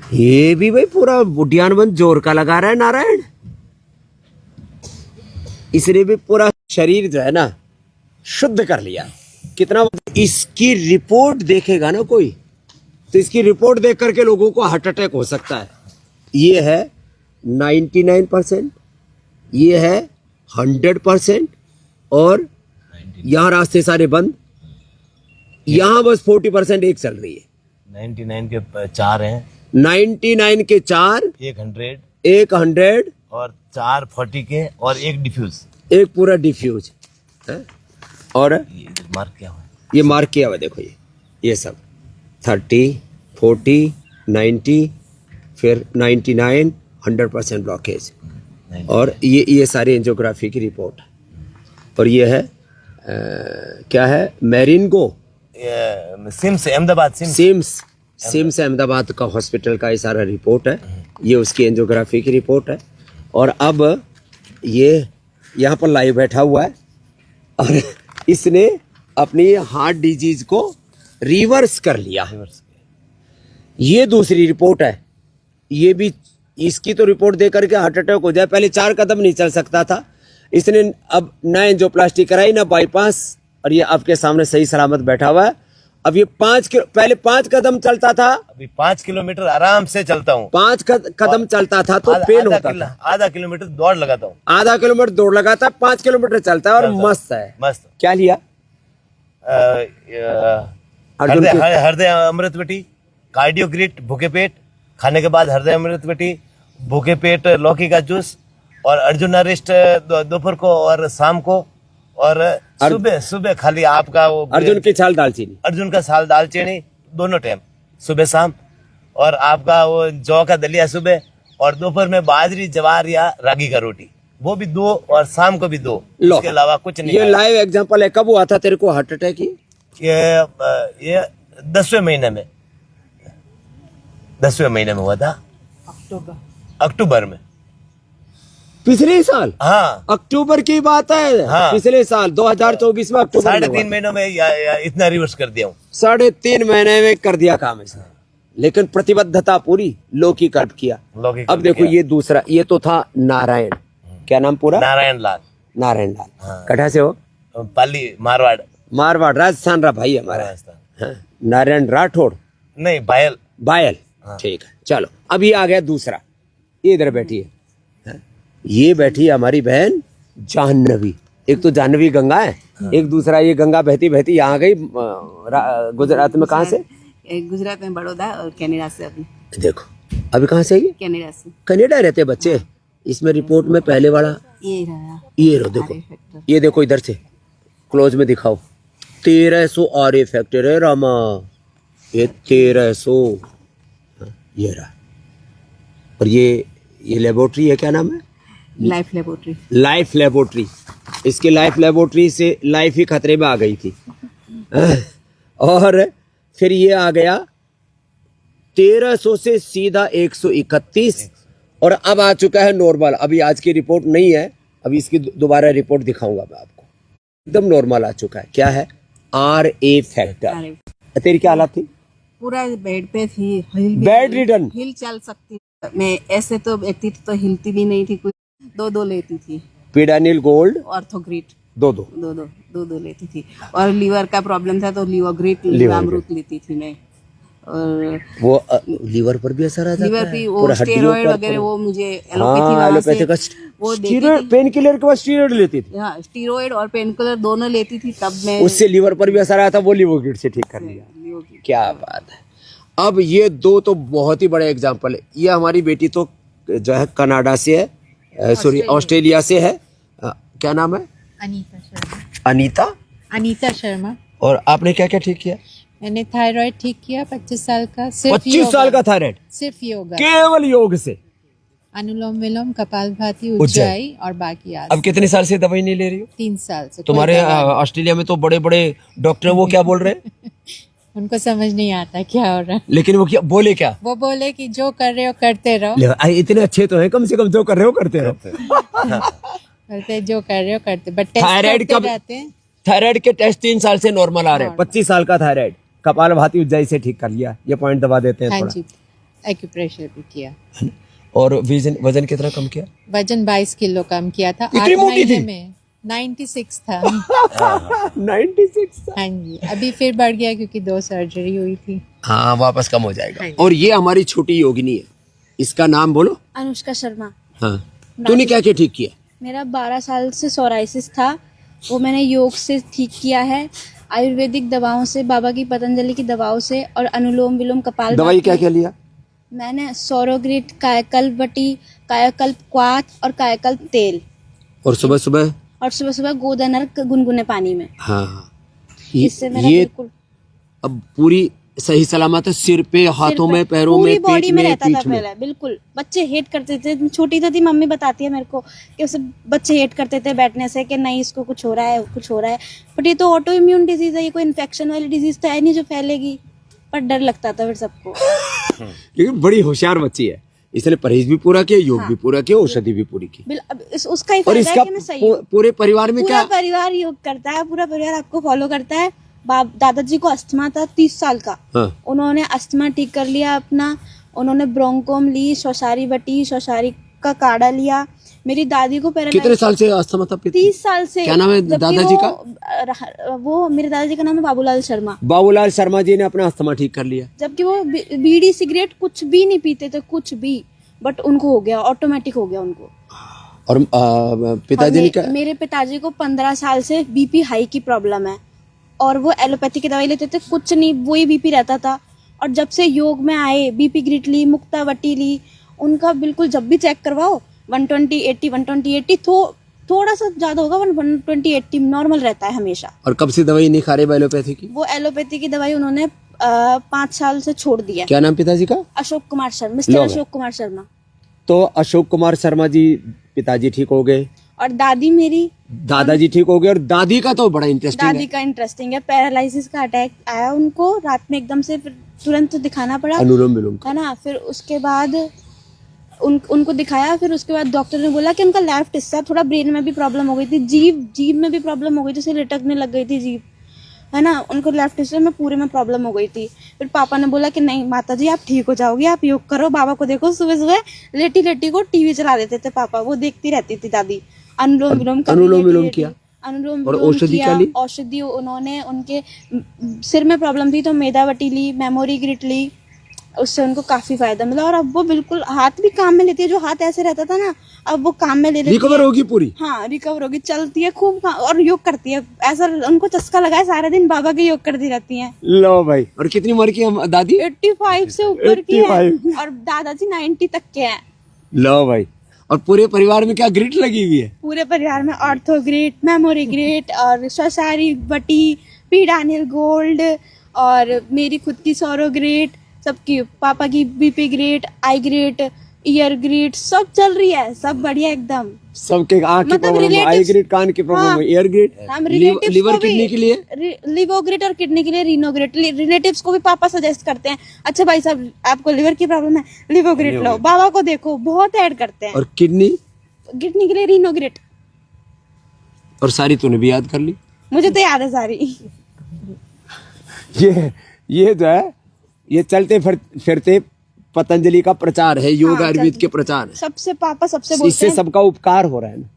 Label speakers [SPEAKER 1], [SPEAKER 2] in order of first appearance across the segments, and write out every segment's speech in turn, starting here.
[SPEAKER 1] ये भी भाई पूरा उद्यानवन जोर का लगा रहा है नारायण। इसने भी पूरा शरीर जो है ना शुद्ध कर लिया। कितना इसकी रिपोर्ट देखेगा ना कोई, तो इसकी रिपोर्ट देख करके लोगों को हार्ट अटैक हो सकता है। ये है 99%, ये है 100%, और यहाँ रास्ते सारे बंद, यहाँ बस 40% एक चल रही है।
[SPEAKER 2] 99 के 4 हैं,
[SPEAKER 1] 99 के 4, 100
[SPEAKER 2] और 4 40 के, और एक डिफ्यूज,
[SPEAKER 1] एक पूरा डिफ्यूज है। और
[SPEAKER 2] ये मार्क क्या हुआ,
[SPEAKER 1] ये मार्क किया हुआ देखो, ये सब 30 40 90, फिर 99 100% ब्लॉकेज, और ये सारी एंजियोग्राफी की रिपोर्ट है। और ये है क्या है, मैरिनगो
[SPEAKER 2] सिम्स अहमदाबाद,
[SPEAKER 1] सिम्स अहमदाबाद का हॉस्पिटल का ये सारा रिपोर्ट है। ये उसकी एंजियोग्राफी की रिपोर्ट है। और अब ये यहाँ पर लाइव बैठा हुआ है, और इसने अपनी हार्ट डिजीज को रिवर्स कर लिया। ये दूसरी रिपोर्ट है। ये भी, इसकी तो रिपोर्ट दे करके हार्ट अटैक हो जाए। पहले 4 कदम नहीं चल सकता था, इसने अब ना एंजियोप्लास्टी कराई ना बाईपास, और ये आपके सामने सही सलामत बैठा हुआ है। अब ये पहले 5 कदम चलता था,
[SPEAKER 2] अभी 5 किलोमीटर आराम से चलता हूँ।
[SPEAKER 1] 5 कदम चलता था तो पेन होता था।
[SPEAKER 2] आधा किलोमीटर दौड़ लगाता हूँ,
[SPEAKER 1] आधा किलोमीटर दौड़ लगाता है, 5 किलोमीटर चलता है, और मस्त है।
[SPEAKER 2] मस्त।
[SPEAKER 1] क्या लिया?
[SPEAKER 2] हृदय अमृत बटी, कार्डियोग्रिट, भूखे पेट, खाने के बाद हृदय अमृत बटी, भूखे पेट लौकी का जूस, और अर्जुन अरिष्ट दोपहर को और शाम को, और सुबह खाली आपका वो
[SPEAKER 1] अर्जुन की छाल दालचीनी,
[SPEAKER 2] अर्जुन का साल दालचीनी, दोनों टाइम सुबह शाम, और आपका वो जौ का दलिया सुबह, और दोपहर में बाजरी जवार या रागी का रोटी, वो भी 2, और शाम को भी 2। इसके अलावा कुछ नहीं।
[SPEAKER 1] ये लाइव एग्जांपल है। कब हुआ था तेरे को हार्ट अटैक?
[SPEAKER 2] ये 10वें महीने में, 10वें महीने में हुआ था, अक्टूबर में,
[SPEAKER 1] पिछले साल।
[SPEAKER 2] हाँ,
[SPEAKER 1] अक्टूबर की बात है।
[SPEAKER 2] हाँ,
[SPEAKER 1] पिछले साल 2024 में अक्टूबर।
[SPEAKER 2] 3.5 महीनों में इतना रिवर्स कर दिया हूँ।
[SPEAKER 1] 3.5 महीने में कर दिया काम इसने, लेकिन प्रतिबद्धता पूरी, लौकी कल्प किया। अब देखो ये दूसरा, ये तो था नारायण, क्या नाम पूरा?
[SPEAKER 2] नारायण लाल।
[SPEAKER 1] हाँ। कटा से हो?
[SPEAKER 2] पाली, मारवाड़
[SPEAKER 1] राजस्थान रहा भाई हमारा। हाँ। नारायण राठौड़
[SPEAKER 2] नहीं, बायल।
[SPEAKER 1] हाँ। ठीक है, चलो अब ये आ गया दूसरा। ये इधर बैठी है। हाँ। ये बैठी है हमारी बहन जाह्नवी। एक तो जाह्नवी गंगा है। हाँ। एक दूसरा ये गंगा बहती बहती यहाँ गई गुजरात में। कहाँ से?
[SPEAKER 3] गुजरात में, बड़ौदा, और कनाडा से। अभी
[SPEAKER 1] देखो अभी कहाँ से? ये
[SPEAKER 3] कनाडा से।
[SPEAKER 1] कनाडा रहते बच्चे। हाँ। इसमें रिपोर्ट में पहले वाला ये रहो, देखो ये देखो, इधर से क्लोज में दिखाओ। 1300 आर फैक्टर है रामा, ये 1300। ये रहा। और ये लेबोरेटरी है, क्या नाम है? Life laboratory. इसकी लाइफ लेबोरेटरी से लाइफ ही खतरे में आ गई थी। और फिर ये आ गया 1300 से सीधा 131, और अब आ चुका है नॉर्मल। अभी आज की रिपोर्ट नहीं है, अभी इसकी दोबारा रिपोर्ट दिखाऊंगा मैं आपको। एकदम नॉर्मल आ चुका है। क्या है? RA factor. तेरी क्या हालत थी?
[SPEAKER 3] पूरा बेड पे थी,
[SPEAKER 1] बेड रिडन,
[SPEAKER 3] हिल चल सकती। मैं ऐसे तो बैठती थी तो हिलती भी नहीं थी, कुछ 2 लेती थी।
[SPEAKER 1] पिडानिल गोल्ड,
[SPEAKER 3] ऑर्थोग्रिट
[SPEAKER 1] 2
[SPEAKER 3] लेती थी। और लीवर का प्रॉब्लम था तो लीवोग्रिट, अमृत लेती थी मैं। और
[SPEAKER 1] वो लीवर पर भी असर आता है?
[SPEAKER 3] लीवर पे वो स्टेरॉइड वगैरह, वो मुझे एलोपैथी का वो
[SPEAKER 1] स्टीरॉइड, पेन किलर के बाद स्टीरॉइड लेती थी।
[SPEAKER 3] हाँ, स्टीरॉइड और पेन किलर दोनों लेती थी। तब मैं,
[SPEAKER 1] उससे लीवर पर भी असर आया था, वो लीवोग्रिट से ठीक कर लिया। क्या बात है। अब ये 2 तो बहुत ही बड़े एग्जाम्पल है। ये हमारी बेटी तो जो है कनाडा से है, सॉरी ऑस्ट्रेलिया से है। क्या नाम है?
[SPEAKER 4] अनीता शर्मा।
[SPEAKER 1] और आपने क्या क्या ठीक किया?
[SPEAKER 4] मैंने थायराइड ठीक किया 25 साल का।
[SPEAKER 1] 25 साल का थायराइड?
[SPEAKER 4] सिर्फ योगा,
[SPEAKER 1] केवल योग से।
[SPEAKER 4] अनुलोम विलोम, कपालभाति, उज्जाई, और बाकी आसन।
[SPEAKER 1] अब कितने साल से दवाई नहीं ले रही हो?
[SPEAKER 4] 3 साल से।
[SPEAKER 1] तुम्हारे ऑस्ट्रेलिया में तो बड़े बड़े डॉक्टर, वो क्या बोल रहे हैं?
[SPEAKER 4] उनको समझ नहीं आता क्या हो रहा है।
[SPEAKER 1] लेकिन वो क्या बोले? क्या
[SPEAKER 4] वो बोले कि जो कर रहे हो करते रहो।
[SPEAKER 1] इतने अच्छे तो हैं, कम से कम जो कर रहे हो करते रहो।
[SPEAKER 4] करते, जो कर रहे हो करते। बट
[SPEAKER 1] थायराइड कब? थायराइड के टेस्ट 3 साल से नॉर्मल आ रहे हैं। 25 साल का थायराइड, कपालभाति उज्जाई से ठीक कर लिया। ये पॉइंट दबा देते हैं
[SPEAKER 4] हाँ
[SPEAKER 1] थोड़ा।
[SPEAKER 4] जी। एक्यूप्रेशर भी किया।
[SPEAKER 1] और वजन वजन कितना कम किया?
[SPEAKER 4] वजन 22 किलो कम किया था।
[SPEAKER 1] इतनी
[SPEAKER 4] 8
[SPEAKER 1] मोटी
[SPEAKER 4] महीने
[SPEAKER 1] थी?
[SPEAKER 4] में 96 था।
[SPEAKER 1] 96।
[SPEAKER 4] हाँ जी, अभी फिर बढ़ गया क्योंकि 2 सर्जरी हुई थी।
[SPEAKER 1] हाँ, वापस कम हो जाएगा।
[SPEAKER 4] हाँ जी।
[SPEAKER 1] और ये हमारी छोटी योगिनी है, इसका नाम बोलो।
[SPEAKER 5] अनुष्का शर्मा।
[SPEAKER 1] हाँ, तूने क्या क्या ठीक किया?
[SPEAKER 5] मेरा 12 साल से सोराइसिस था, वो मैंने योग से ठीक किया है, आयुर्वेदिक दवाओं से, बाबा की पतंजलि की दवाओं से, और अनुलोम विलोम कपाल
[SPEAKER 1] दवाई क्या क्या लिया?
[SPEAKER 5] मैंने सोरोग्रिट, कायाकल्प बटी, कायाकल्प क्वाथ और कायाकल्प तेल,
[SPEAKER 1] और सुबह सुबह?
[SPEAKER 5] और सुबह सुबह गोदानर गुनगुने पानी में।
[SPEAKER 1] हाँ,
[SPEAKER 5] इससे मेरा
[SPEAKER 1] ये
[SPEAKER 5] बिल्कुल
[SPEAKER 1] अब पूरी सही सलामत है, सिर पे, हाथों में, पैरों
[SPEAKER 5] पूरी
[SPEAKER 1] में,
[SPEAKER 5] बॉडी
[SPEAKER 1] पीठ
[SPEAKER 5] में
[SPEAKER 1] में,
[SPEAKER 5] रहता था
[SPEAKER 1] पीठ में।
[SPEAKER 5] पहले। बिल्कुल, बच्चे हेट करते थे, छोटी तो थी, मम्मी बताती है मेरे को कि उसे बच्चे हेट करते थे बैठने से कि नहीं इसको कुछ हो रहा है, कुछ हो रहा है। बट ये तो ऑटो इम्यून डिजीज है, ये कोई इन्फेक्शन वाली डिजीज तो है नहीं जो फैलेगी, पर डर लगता था फिर सबको।
[SPEAKER 1] लेकिन बड़ी होशियार बच्ची है, इसने परहेज भी पूरा किया, योग भी पूरा किया, औषधि भी पूरी की।
[SPEAKER 5] अब उसका ही
[SPEAKER 1] और
[SPEAKER 5] फायदा
[SPEAKER 1] इसका
[SPEAKER 5] है कि मैं सही हूँ।
[SPEAKER 1] पूरे परिवार में
[SPEAKER 5] पूरा
[SPEAKER 1] क्या?
[SPEAKER 5] परिवार योग करता है, पूरा परिवार आपको फॉलो करता है। दादाजी को अस्थमा था 30 साल का,
[SPEAKER 1] हाँ।
[SPEAKER 5] उन्होंने अस्थमा ठीक कर लिया अपना। उन्होंने ब्रोंकोम ली, शौसारी बटी, शौसारी का काढ़ा लिया। मेरी दादी को
[SPEAKER 1] कितने
[SPEAKER 5] पैरालाइज
[SPEAKER 1] साल से अस्थमा था?
[SPEAKER 5] 30 साल से।
[SPEAKER 1] क्या नाम है
[SPEAKER 5] जबकि
[SPEAKER 1] दादाजी
[SPEAKER 5] वो मेरे दादाजी का नाम है बाबूलाल शर्मा।
[SPEAKER 1] बाबूलाल शर्मा जी ने अपना अस्थमा ठीक कर लिया।
[SPEAKER 5] जबकि वो बीड़ी सिगरेट कुछ भी नहीं पीते थे, कुछ भी, बट उनको हो गया, ऑटोमेटिक हो गया उनको।
[SPEAKER 1] और पिताजी ने क्या?
[SPEAKER 5] मेरे पिताजी को 15 साल से बीपी हाई की प्रॉब्लम है, और वो एलोपैथी की दवाई लेते थे, कुछ नहीं, वही बीपी रहता था। और जब से योग में आए, बीपी ग्रिट ली, मुक्तावटी ली, उनका बिल्कुल जब भी चेक करवाओ 120/80 थोड़ा सा ज्यादा होगा, 120/80 नॉर्मल रहता है हमेशा।
[SPEAKER 1] और कब से दवाई नहीं खा रहे एलोपैथी की?
[SPEAKER 5] वो एलोपैथी की दवाई उन्होंने 5 साल से छोड़ दिया।
[SPEAKER 1] क्या नाम पिताजी का?
[SPEAKER 5] अशोक कुमार शर्मा, मिस्टर
[SPEAKER 1] लो
[SPEAKER 5] अशोक कुमार शर्मा।
[SPEAKER 1] तो अशोक कुमार शर्मा जी, पिताजी ठीक हो गए,
[SPEAKER 5] और दादी मेरी,
[SPEAKER 1] दादाजी ठीक हो गए, और दादी का तो बड़ा इंटरेस्टिंग
[SPEAKER 5] दादी
[SPEAKER 1] है।
[SPEAKER 5] का इंटरेस्टिंग है, पैरालिसिस का अटैक आया उनको रात में एकदम से, फिर तुरंत दिखाना पड़ा,
[SPEAKER 1] अनुलोम विलोम
[SPEAKER 5] है ना। फिर उसके बाद उनको दिखाया, फिर उसके बाद डॉक्टर ने बोला कि उनका लेफ्ट हिस्सा, थोड़ा ब्रेन में भी प्रॉब्लम हो गई थी, जीभ में भी प्रॉब्लम हो गई थी, उसे लटकने लग गई थी जीभ, है ना। उनको लेफ्ट हिस्से में पूरे में प्रॉब्लम हो गई थी। फिर पापा ने बोला कि नहीं माताजी आप ठीक हो जाओगी, आप योग करो, बाबा को देखो। सुबह सुबह लेटी लेटी को टीवी चला देते थे पापा, वो देखती रहती थी दादी। अनुलोम विलोम
[SPEAKER 1] किया,
[SPEAKER 5] अनुलोम
[SPEAKER 1] और
[SPEAKER 5] विलोम
[SPEAKER 1] औषधि क्या
[SPEAKER 5] किया,
[SPEAKER 1] ली?
[SPEAKER 5] औषधि उन्होंने, उनके सिर में प्रॉब्लम थी तो मेदावटी ली, मेमोरी ग्रिट ली, उससे उनको काफी फायदा मिला। और अब वो बिल्कुल हाथ भी काम में लेती है, जो हाथ ऐसे रहता था ना, अब वो काम में ले लेती
[SPEAKER 1] रिकवर
[SPEAKER 5] है।
[SPEAKER 1] होगी पूरी?
[SPEAKER 5] हाँ, रिकवर होगी, चलती है खूब और योग करती है। ऐसा उनको चस्का लगा है, सारे दिन बाबा के योग करती रहती हैं।
[SPEAKER 1] लो भाई, और कितनी उम्र की है दादी?
[SPEAKER 5] 85 से ऊपर की है,
[SPEAKER 1] 85
[SPEAKER 5] और दादाजी 90 तक के हैं।
[SPEAKER 1] लो भाई, और पूरे परिवार में क्या ग्रिट लगी हुई है?
[SPEAKER 5] पूरे परिवार में ऑर्थो ग्रेट, मेमोरी ग्रेट, और शौसारी बटी, पीडानिल गोल्ड, और मेरी खुद की सौरो ग्रेट, सबकी, पापा की BP great, I great, year great, सब चल रही है, सब बढ़िया एकदम।
[SPEAKER 1] सबके आँख की
[SPEAKER 5] मतलब
[SPEAKER 1] प्रॉब्लम, आई
[SPEAKER 5] relatives-
[SPEAKER 1] ग्रिट, कान की प्रॉब्लम,
[SPEAKER 5] हाँ।
[SPEAKER 1] ईयर ग्रिट,
[SPEAKER 5] हम relatives
[SPEAKER 1] लिवर
[SPEAKER 5] को भी-
[SPEAKER 1] किडनी के लिए,
[SPEAKER 5] लिवोग्रेट और किडनी के लिए रीनोग्रेट। रिलेटिव्स को भी पापा सजेस्ट करते हैं, अच्छा भाई साहब आपको लिवर की प्रॉब्लम है, लिवोग्रेट लो, बाबा को देखो, बहुत ऐड करते हैं।
[SPEAKER 1] और किडनी
[SPEAKER 5] किडनी के लिए रीनोग्रेट।
[SPEAKER 1] और सारी तूने भी याद कर ली?
[SPEAKER 5] मुझे तो याद है सारी।
[SPEAKER 1] ये जो है, ये चलते फिरते पतंजलि का प्रचार है, योग
[SPEAKER 5] हाँ,
[SPEAKER 1] आयुर्वेद के प्रचार है।
[SPEAKER 5] सबसे पापा सबसे बोलते
[SPEAKER 1] इससे
[SPEAKER 5] हैं,
[SPEAKER 1] सबका उपकार हो रहा है ना।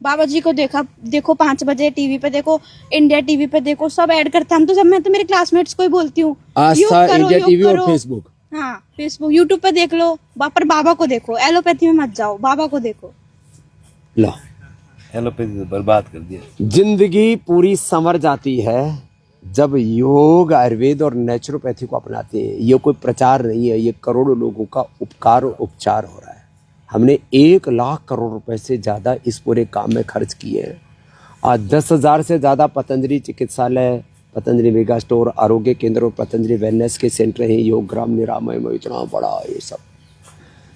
[SPEAKER 5] बाबा जी को देखो 5 बजे टीवी पे देखो, इंडिया टीवी पे देखो, सब ऐड करते हैं। हम तो सब, मैं तो मेरे क्लासमेट्स को ही बोलती हूँ,
[SPEAKER 1] आस्था, इंडिया टीवी और फेसबुक।
[SPEAKER 5] हाँ, फेसबुक, यूट्यूब पे देख लो, पर बाबा को देखो, एलोपैथी में मत जाओ, बाबा को देखो।
[SPEAKER 1] लो,
[SPEAKER 2] एलोपैथी तो बर्बाद कर दिया।
[SPEAKER 1] जिंदगी पूरी संवर जाती है जब योग, आयुर्वेद और नेचुरोपैथी को अपनाते हैं। ये कोई प्रचार नहीं है, ये करोड़ों लोगों का उपकार और उपचार हो रहा है। हमने 1 लाख करोड़ रुपए से ज़्यादा इस पूरे काम में खर्च किए हैं। आज 10,000 से ज़्यादा पतंजलि चिकित्सालय, पतंजलि मेगा स्टोर, आरोग्य केंद्र और पतंजलि वेलनेस के सेंटर हैं। योग ग्राम निरामय में इतना बड़ा ये सब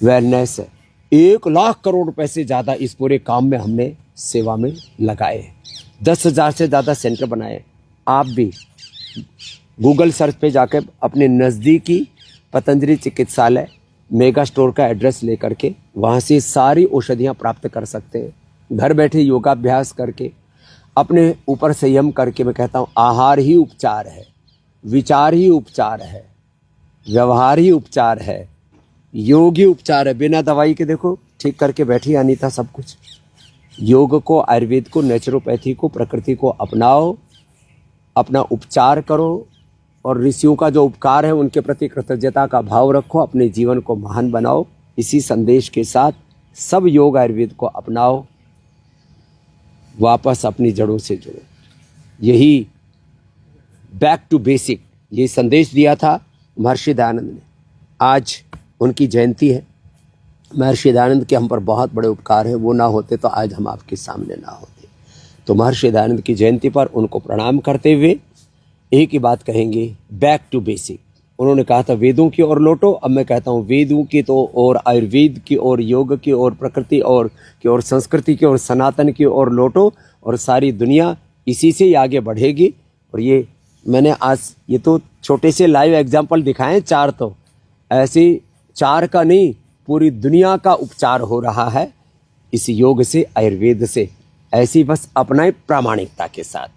[SPEAKER 1] वेलनेस है। 1 लाख करोड़ रुपए से ज़्यादा इस पूरे काम में हमने सेवा में लगाए। 10,000 से ज़्यादा सेंटर बनाए। आप भी गूगल सर्च पे जाकर अपने नज़दीकी पतंजलि चिकित्सालय मेगा स्टोर का एड्रेस लेकर के वहाँ से सारी औषधियाँ प्राप्त कर सकते हैं। घर बैठे योगाभ्यास करके, अपने ऊपर संयम करके। मैं कहता हूँ आहार ही उपचार है, विचार ही उपचार है, व्यवहार ही उपचार है, योग ही उपचार है, बिना दवाई के देखो ठीक करके बैठी अनीता सब कुछ। योग को, आयुर्वेद को, नेचुरोपैथी को, प्रकृति को अपनाओ, अपना उपचार करो और ऋषियों का जो उपकार है उनके प्रति कृतज्ञता का भाव रखो, अपने जीवन को महान बनाओ। इसी संदेश के साथ सब योग आयुर्वेद को अपनाओ, वापस अपनी जड़ों से जुड़ो। यही बैक टू बेसिक ये संदेश दिया था महर्षि दयानंद ने। आज उनकी जयंती है। महर्षि दयानंद के हम पर बहुत बड़े उपकार हैं, वो ना होते तो आज हम आपके सामने ना होते। तो महर्षि दयानंद की जयंती पर उनको प्रणाम करते हुए एक ही बात कहेंगे, बैक टू बेसिक। उन्होंने कहा था वेदों की ओर लौटो, अब मैं कहता हूँ वेदों की तो और आयुर्वेद की और योग की और प्रकृति और की और संस्कृति की और सनातन की ओर लौटो और सारी दुनिया इसी से ही आगे बढ़ेगी। और ये मैंने आज ये तो छोटे से लाइव एग्जाम्पल दिखाएं, 4 तो ऐसे 4 का नहीं, पूरी दुनिया का उपचार हो रहा है इस योग से, आयुर्वेद से। ऐसी बस अपनाए प्रामाणिकता के साथ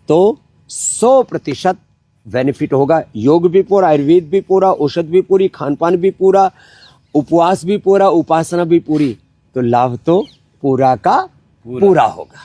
[SPEAKER 1] तो 100% बेनिफिट होगा। योग भी पूरा, आयुर्वेद भी पूरा, औषध भी पूरी, खान पान भी पूरा, उपवास भी पूरा, उपासना भी पूरी, तो लाभ तो पूरा का पूरा होगा।